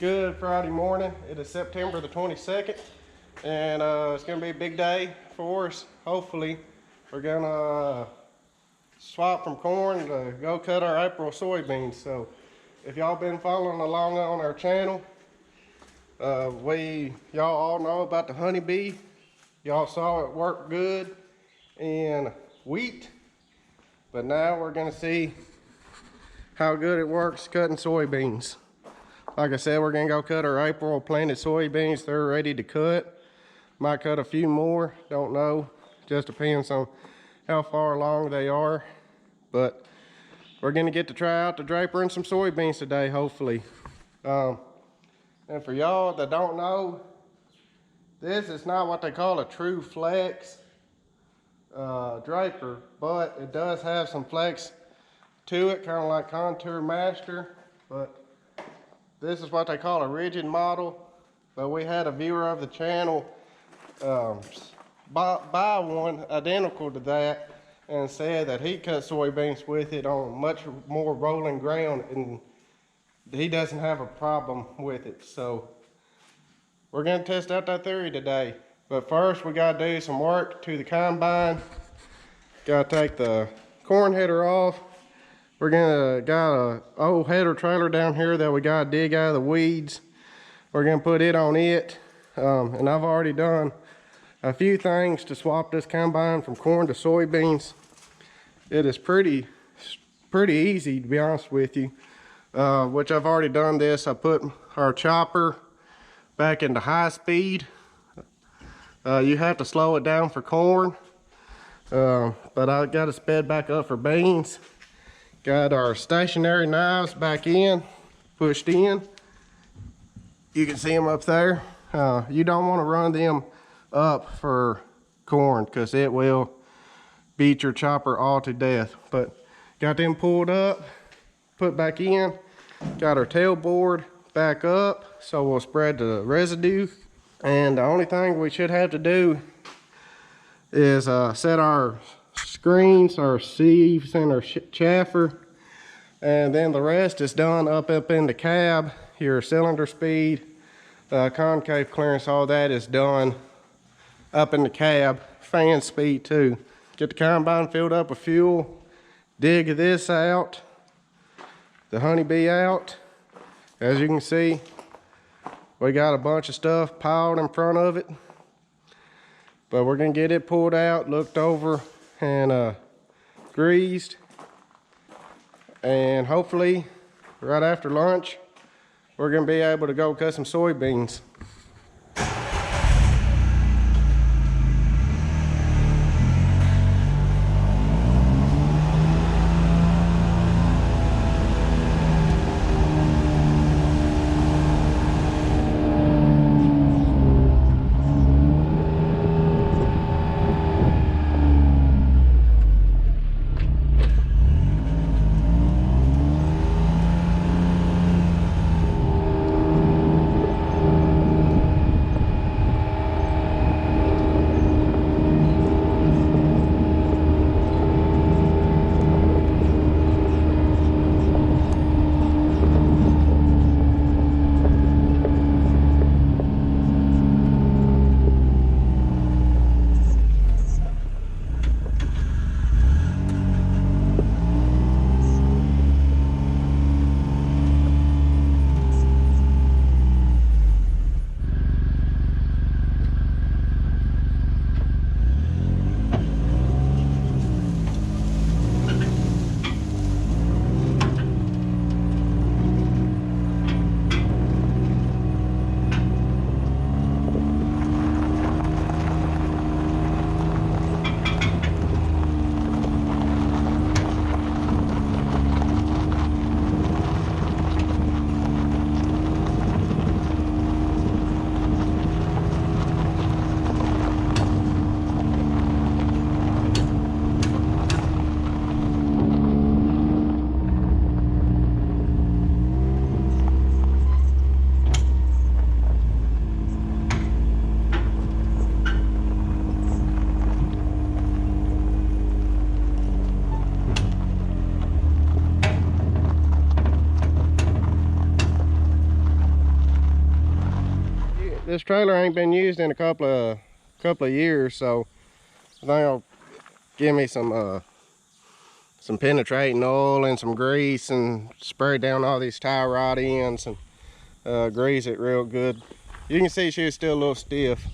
Good Friday morning. It is September the 22nd, and it's gonna be a big day for us. Hopefully, we're gonna swap from corn to go cut our April soybeans. So, if y'all been following along on our channel, y'all all know about the honeybee. Y'all saw it work good in wheat, but now we're gonna see how good it works cutting soybeans. Like I said, we're gonna go cut our April planted soybeans. They're ready to cut. Might cut a few more, don't know. Just depends on how far along they are. But we're gonna get to try out the draper and some soybeans today, hopefully. And for y'all that don't know, this is not what they call a true flex draper, but it does have some flex to it, kind of like Contour Master. But this is what they call a rigid model, but we had a viewer of the channel buy one identical to that and said that he cut soybeans with it on much more rolling ground and he doesn't have a problem with it. So we're gonna test out that theory today. But first we gotta do some work to the combine. Gotta take the corn header off. We're got a old header trailer down here that we gotta dig out of the weeds. We're gonna put it on it. And I've already done a few things to swap this combine from corn to soybeans. It is pretty easy, to be honest with you. Which I've already done this. I put our chopper back into high speed. You have to slow it down for corn. But I got it sped back up for beans. Got our stationary knives back in, pushed in. You can see them up there. You don't want to run them up for corn because it will beat your chopper all to death. But got them pulled up, put back in. Got our tailboard back up, so we'll spread the residue. And the only thing we should have to do is set our screens, our sieves, and our chaffer, and then the rest is done up in the cab. Your cylinder speed, concave clearance, all that is done up in the cab. Fan speed too. Get the combine filled up with fuel, dig this out, the honeybee out. As you can see, we got a bunch of stuff piled in front of it, but we're gonna get it pulled out, looked over, and greased, and hopefully right after lunch we're gonna be able to go cut some soybeans. this trailer ain't been used in a couple of years, so I think I'll give me some penetrating oil and some grease and spray down all these tie rod ends and grease it real good. You can see she's still a little stiff,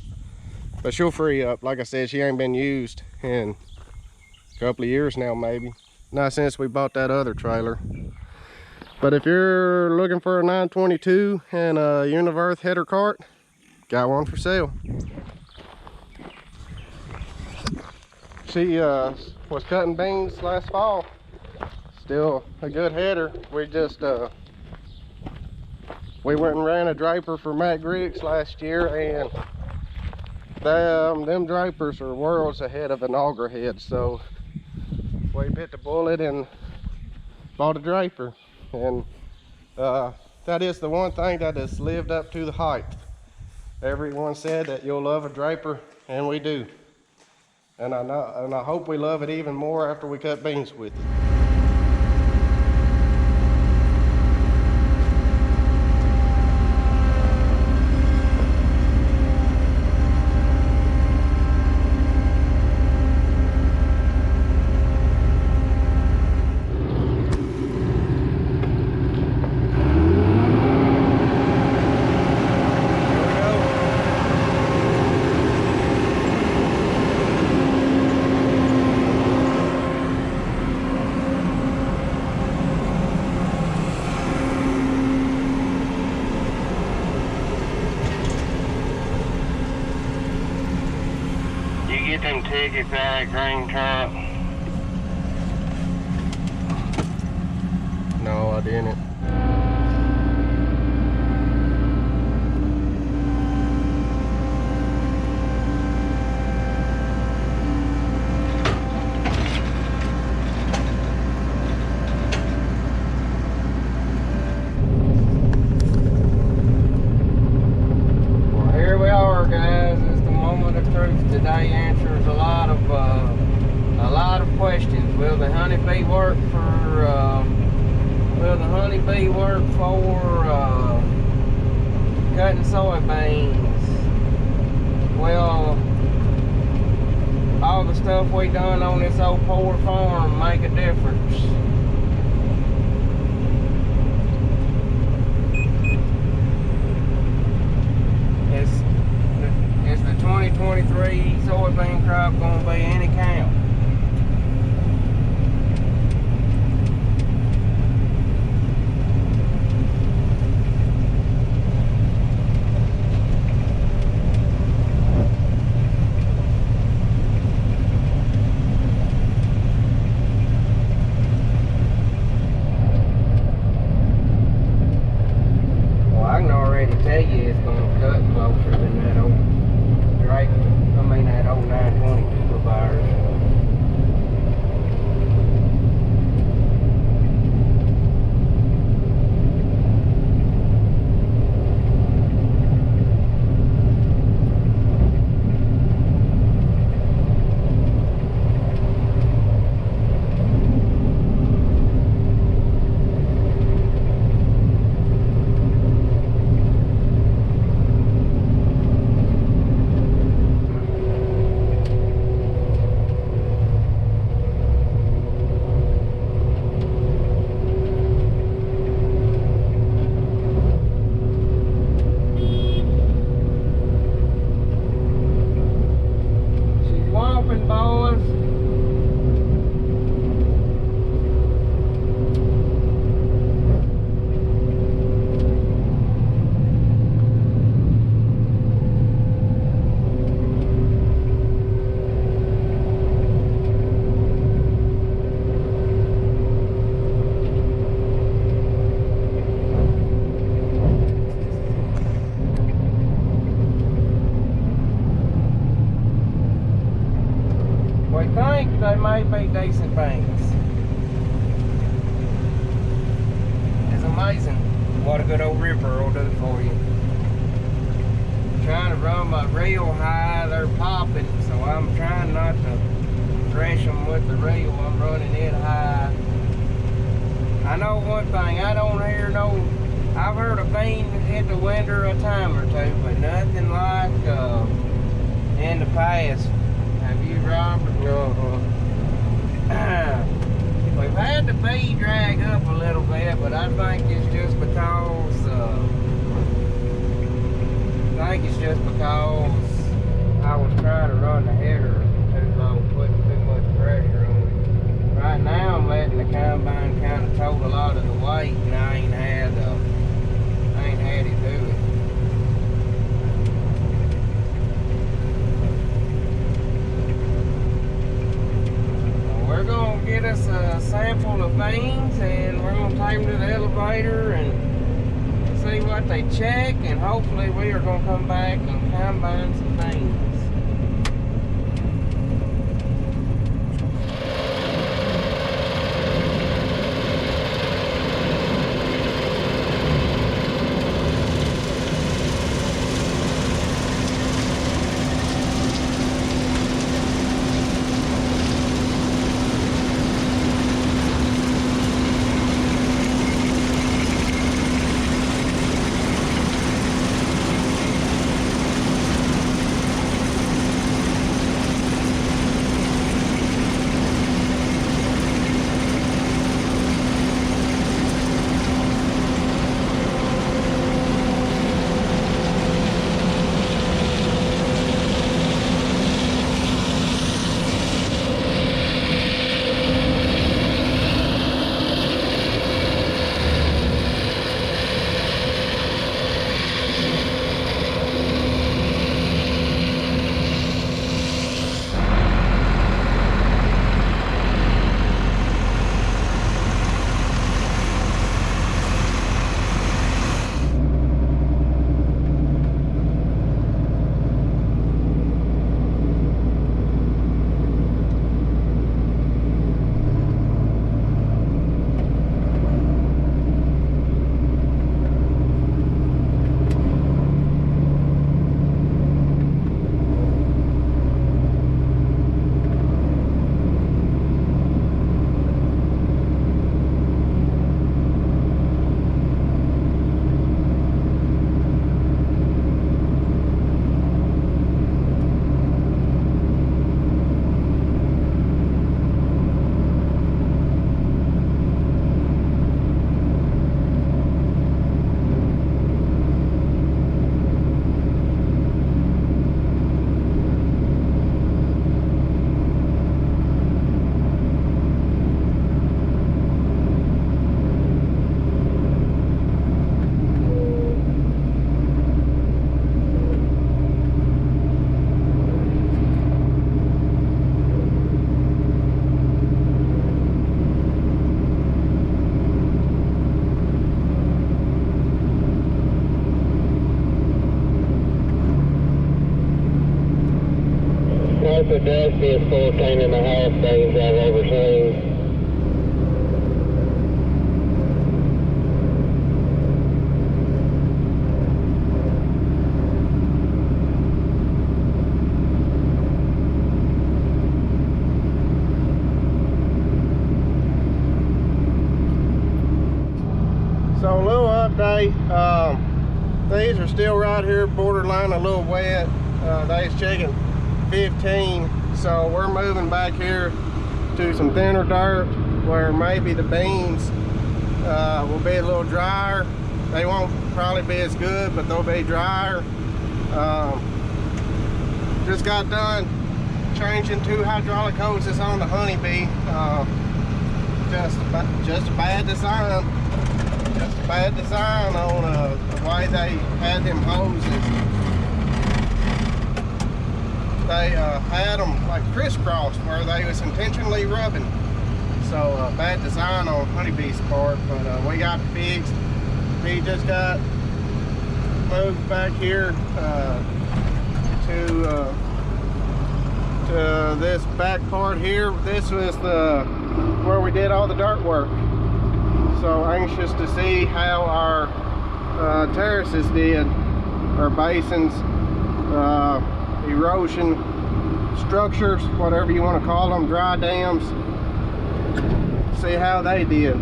but she'll free up. Like I said, she ain't been used in a couple of years now, maybe. Not since we bought that other trailer. But if you're looking for a 922 and a Universe header cart, got one for sale. She was cutting beans last fall. Still a good header. We just we went and ran a draper for Matt Griggs last year, and them drapers are worlds ahead of an auger head. So we bit the bullet and bought a draper, and that is the one thing that has lived up to the hype. Everyone said that you'll love a draper, and we do. And I hope we love it even more after we cut beans with it. Get them tickets out of green truck? No, I didn't. Well, here we are, guys. It's the moment of truth today. Answers a lot of questions. Will the honeybee work for cutting soybeans? Will all the stuff we done on this old poor farm make a difference? Is the 2023 soybean crop going to be any count? Well, I can already tell you it's going to cut closer than that old that old 922 of ours. Think they may be decent banks. It's amazing what a good old ripper will do for you. Trying to run my reel high, they're popping, so I'm trying not to thresh them with the reel. I'm running it high. I know one thing, I don't hear no I've heard of bean hit the winter a time or two, but nothing like in the past. Have you, Robert? No. We've had the bee drag up a little bit, but I think it's just because I was trying to run the header too long, putting too much pressure on it. Right now I'm letting the combine kind of tote a lot of the weight, and I ain't had it do it. We're gonna get us a sample of beans, and we're gonna take them to the elevator and see what they check, and hopefully we are gonna come back and combine some beans. The dustiest 14.5 days I've ever seen. So a little update. These are still right here, borderline a little wet. They's checking 15, so we're moving back here to some thinner dirt where maybe the beans will be a little drier. They won't probably be as good, but they'll be drier. Just got done changing 2 hydraulic hoses on the honeybee. Just a bad design. Just a bad design on the way they had them hoses. They had them like crisscrossed where they was intentionally rubbing. So bad design on honeybee's part, but we got it fixed. He just got moved back here to this back part here. This was where we did all the dirt work. So anxious to see how our terraces did, our basins, erosion structures, whatever you want to call them, dry dams. See how they did.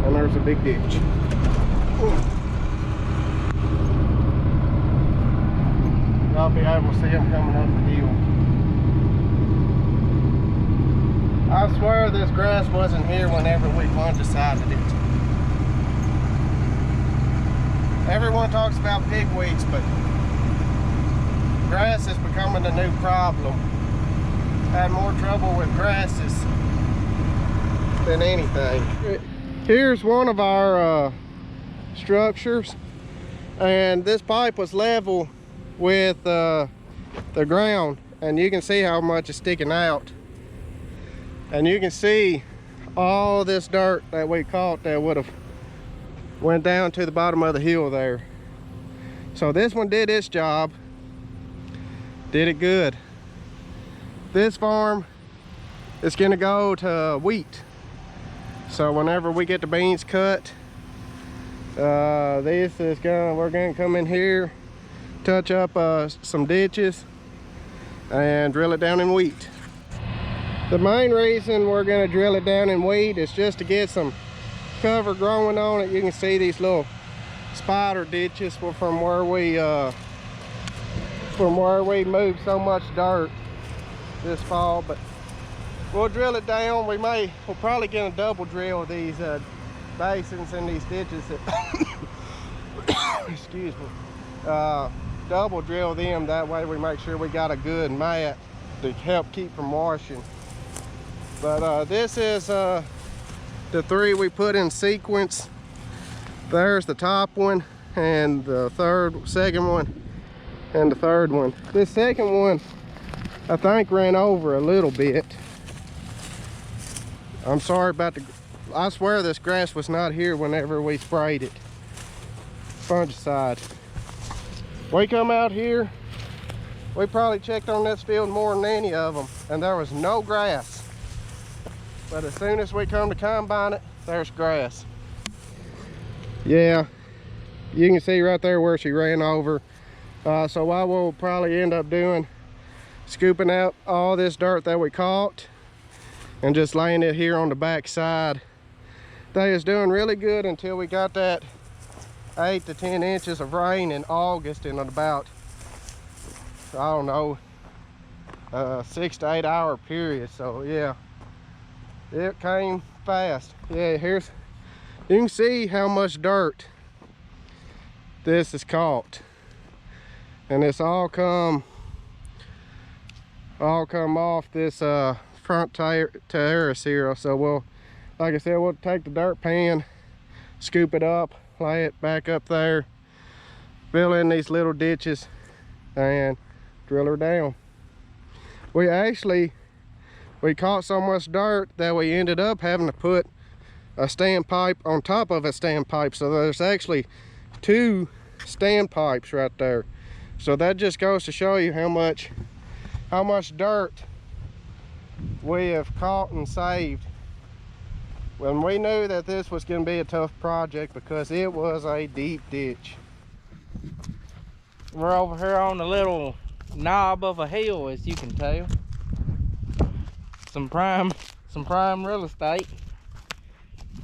And there's there's a big ditch. Y'all be able to see them coming up the hill. I swear this grass wasn't here whenever we fungicide it. Everyone talks about pigweeds, but grass is becoming a new problem. Had more trouble with grasses than anything. Here's one of our structures, and this pipe was level with the ground, and you can see how much is sticking out, and you can see all this dirt that we caught that would have went down to the bottom of the hill there. So this one did its job, did it good. This farm is gonna go to wheat. So whenever we get the beans cut, we're gonna come in here, touch up some ditches, and drill it down in wheat. The main reason we're gonna drill it down in wheat is just to get some cover growing on it. You can see these little spider ditches from where we moved so much dirt this fall, but we'll drill it down. We'll probably gonna double drill these basins and these ditches that excuse me, double drill them. That way we make sure we got a good mat to help keep from washing. But this is the three we put in sequence. There's the top one, and the second one, and the third one. This second one I think ran over a little bit. I'm sorry about I swear this grass was not here whenever we sprayed it. Fungicide. We come out here, we probably checked on this field more than any of them, and there was no grass. But as soon as we come to combine it, there's grass. Yeah, you can see right there where she ran over. So what we'll probably end up doing, scooping out all this dirt that we caught and just laying it here on the back side. They was doing really good until we got that 8 to 10 inches of rain in August in about, I don't know, 6 to 8 hour period. So yeah, it came fast. Yeah, you can see how much dirt this has caught, and it's all come off this front terrace here. So we'll, like I said, we'll take the dirt pan, scoop it up, lay it back up there, fill in these little ditches, and drill her down. We caught so much dirt that we ended up having to put a standpipe on top of a standpipe. So there's actually 2 standpipes right there. So that just goes to show you how much dirt we have caught and saved when we knew that this was going to be a tough project, because it was a deep ditch. We're over here on a little knob of a hill, as you can tell. Some prime real estate.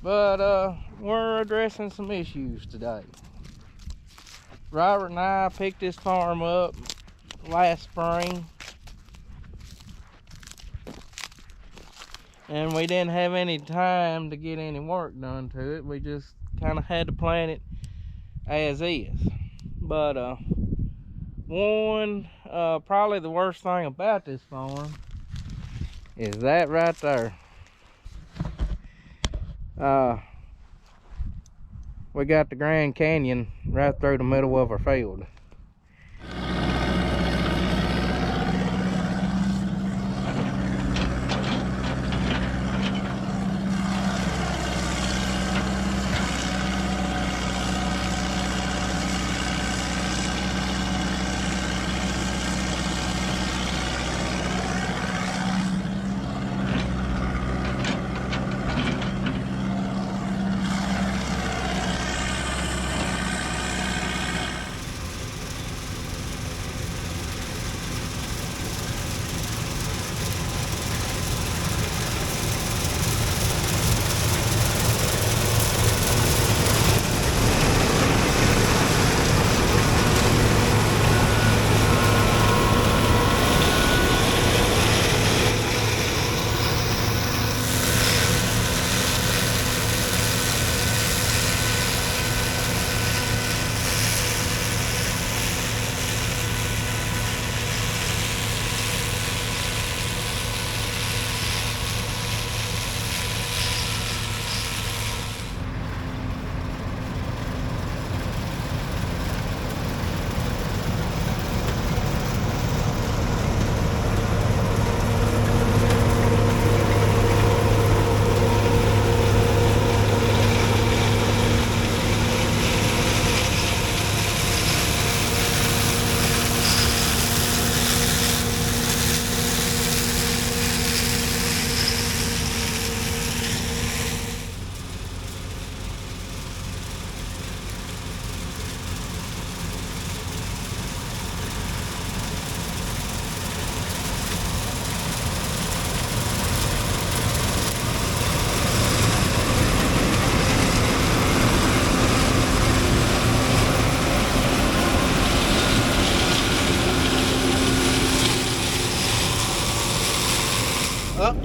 But we're addressing some issues today. Robert and I picked this farm up last spring, and we didn't have any time to get any work done to it. We just kind of had to plant it as is. But probably the worst thing about this farm is that right there. We got the Grand Canyon right through the middle of our field.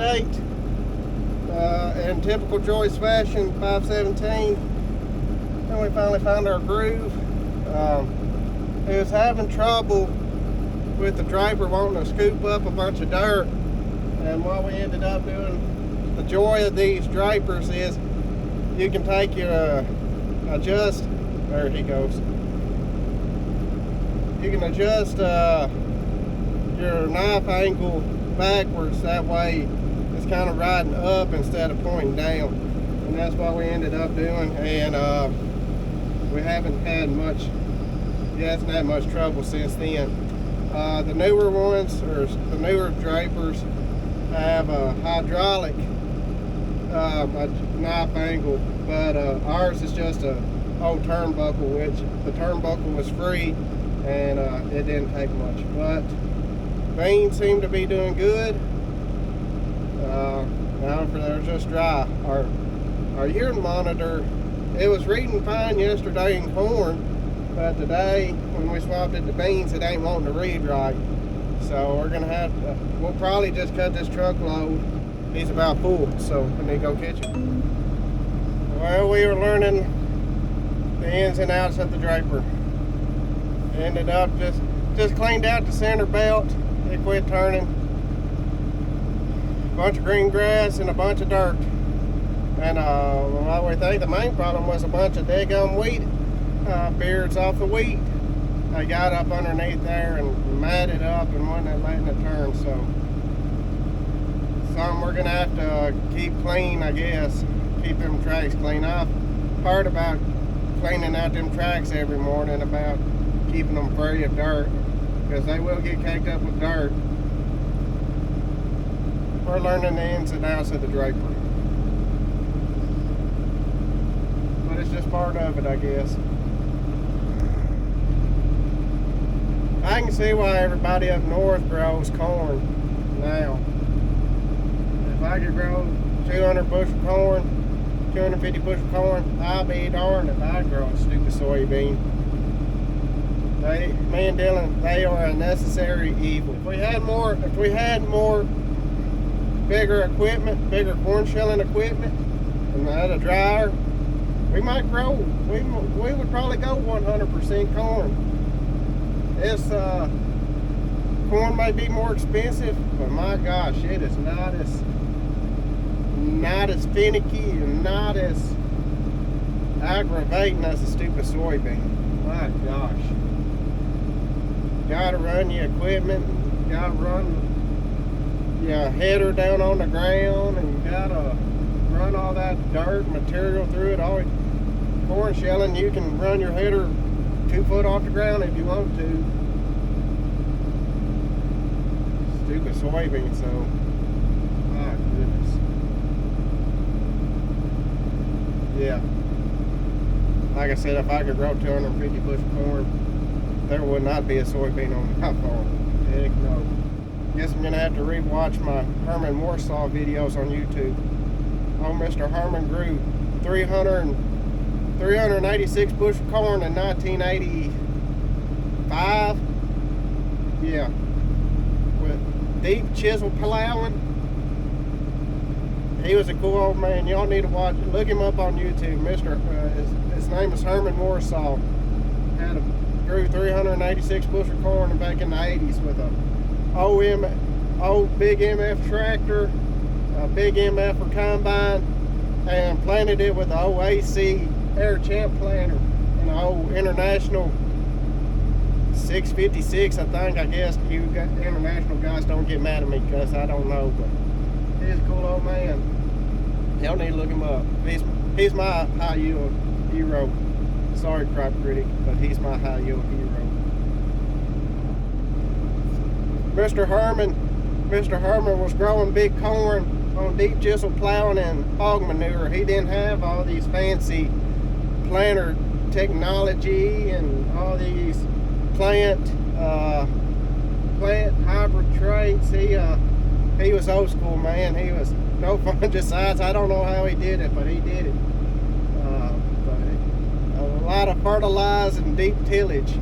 38. In typical Joyce fashion, 517. And we finally found our groove. He was having trouble with the draper wanting to scoop up a bunch of dirt. And what we ended up doing, the joy of these drapers is you can take your there he goes. You can adjust your knife angle backwards, that way it's kind of riding up instead of pointing down. And that's what we ended up doing, and we haven't had much, he hasn't had much trouble since then. The newer ones, or the newer drapers, have a hydraulic knife angle, but ours is just a old turnbuckle, which the turnbuckle was free, and it didn't take much. But beans seem to be doing good. Now they're just dry. Our yearling monitor, it was reading fine yesterday in corn, but today when we swapped it to beans, it ain't wanting to read right. So we're gonna have to, we'll probably just cut this truckload. He's about full, so we need to go catch it. Well, we were learning the ins and outs of the draper. Ended up just cleaned out the center belt. It quit turning. A bunch of green grass and a bunch of dirt. And what we think the main problem was a bunch of daggum wheat beards off the wheat. I got up underneath there and matted up and wasn't letting it turn. So something we're gonna have to keep clean, I guess. Keep them tracks clean. I've heard about cleaning out them tracks every morning, about keeping them free of dirt, because they will get caked up with dirt. We're learning the ins and outs of the draper, but it's just part of it, I guess. I can see why everybody up north grows corn now. If I could grow 200 bushel corn, 250 bushel corn, I'll be darned if I grow a stupid soybean. Me and Dylan, they are a necessary evil. If we had more bigger equipment, bigger corn shelling equipment, and had a dryer, we might grow. We would probably go 100% corn. This corn may be more expensive, but my gosh, it is not as finicky and not as aggravating as a stupid soybean. My gosh. Gotta run your equipment, gotta run your header down on the ground, and you gotta run all that dirt material through it. All corn shelling, you can run your header 2 foot off the ground if you want to. Stupid soybean, so my goodness. Yeah. Like I said, if I could grow 250 bushel corn, there would not be a soybean on my farm. Heck no. Guess I'm gonna have to rewatch my Herman Warsaw videos on YouTube. Oh, Mr. Herman grew 386 bushel corn in 1985. Yeah. With deep chisel plowing. He was a cool old man. Y'all need to watch it. Look him up on YouTube. His name is Herman Warsaw. Grew 386 bushel corn back in the 80s with a old big MF tractor, a big MF combine, and planted it with the old AC air champ planter and the old International 656, I think. I guess you international guys don't get mad at me because I don't know, but he's a cool old man. Y'all need to look him up. He's my high yield hero. Sorry, crop critic, but he's my high yield hero. Mr. Herman was growing big corn on deep chisel plowing and hog manure. He didn't have all these fancy planter technology and all these plant hybrid traits. He was old school, man. He was no fungicides. I don't know how he did it, but he did it. A lot of fertilize and deep tillage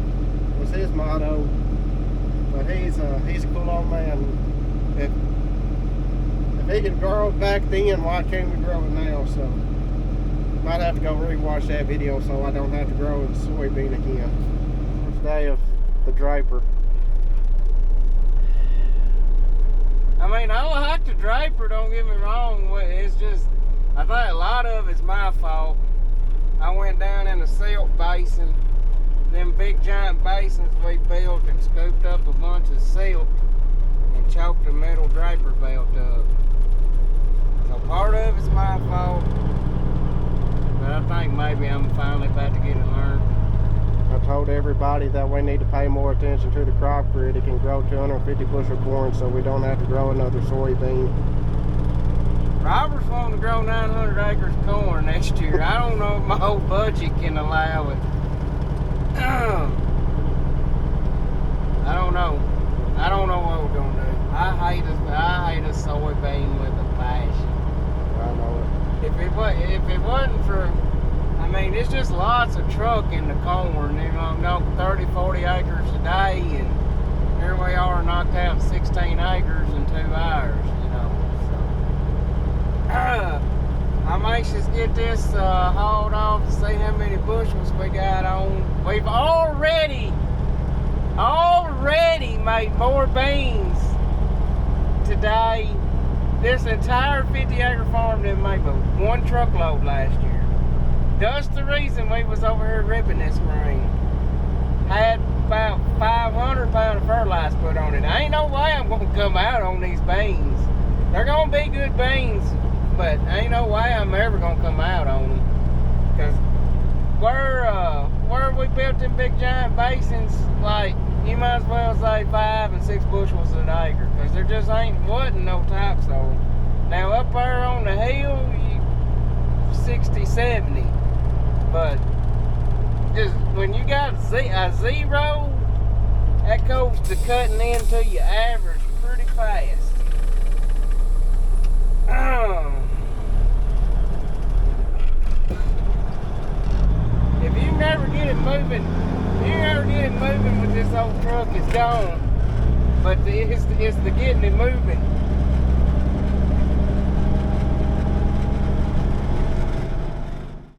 was his motto. But he's a cool old man. If he could grow it back then, why can't we grow it now? So might have to go rewatch that video so I don't have to grow a soybean again. First day of the draper. I mean, I like the draper, don't get me wrong. It's just, I think a lot of it's my fault. I went down in the silt basin, them big giant basins we built, and scooped up a bunch of silt and choked the metal draper belt up. So part of it's my fault, but I think maybe I'm finally about to get it learned. I told everybody that we need to pay more attention to the crop grid. It can grow 250 bushel corn, so we don't have to grow another soybean. Robert's wanting to grow 900 acres of corn next year. I don't know if my whole budget can allow it. I don't know. I don't know what we're gonna do. I hate a soybean with a passion. I know If it wasn't for, I mean, it's just lots of truck in the corn. You know, 30, 40 acres a day, and here we are knocked out 16 acres in 2 hours. You know. I'm anxious to get this hauled off to see how many bushels we got on. We've already made more beans today. This entire 50-acre farm didn't make but 1 truckload last year. That's the reason we was over here ripping this spring. Had about 500 pounds of fertilizer put on it. I ain't no way I'm gonna come out on these beans. They're gonna be good beans, but ain't no way I'm ever gonna come out on them. Cause where we built them big giant basins, like you might as well say 5 and 6 bushels an acre, cause there just wasn't no topsoil. Now up there on the hill, 60, 70, but just when you got a zero, that goes to cutting into your average pretty fast. If you never get it moving, with this old truck, it's gone. But it's the getting it moving.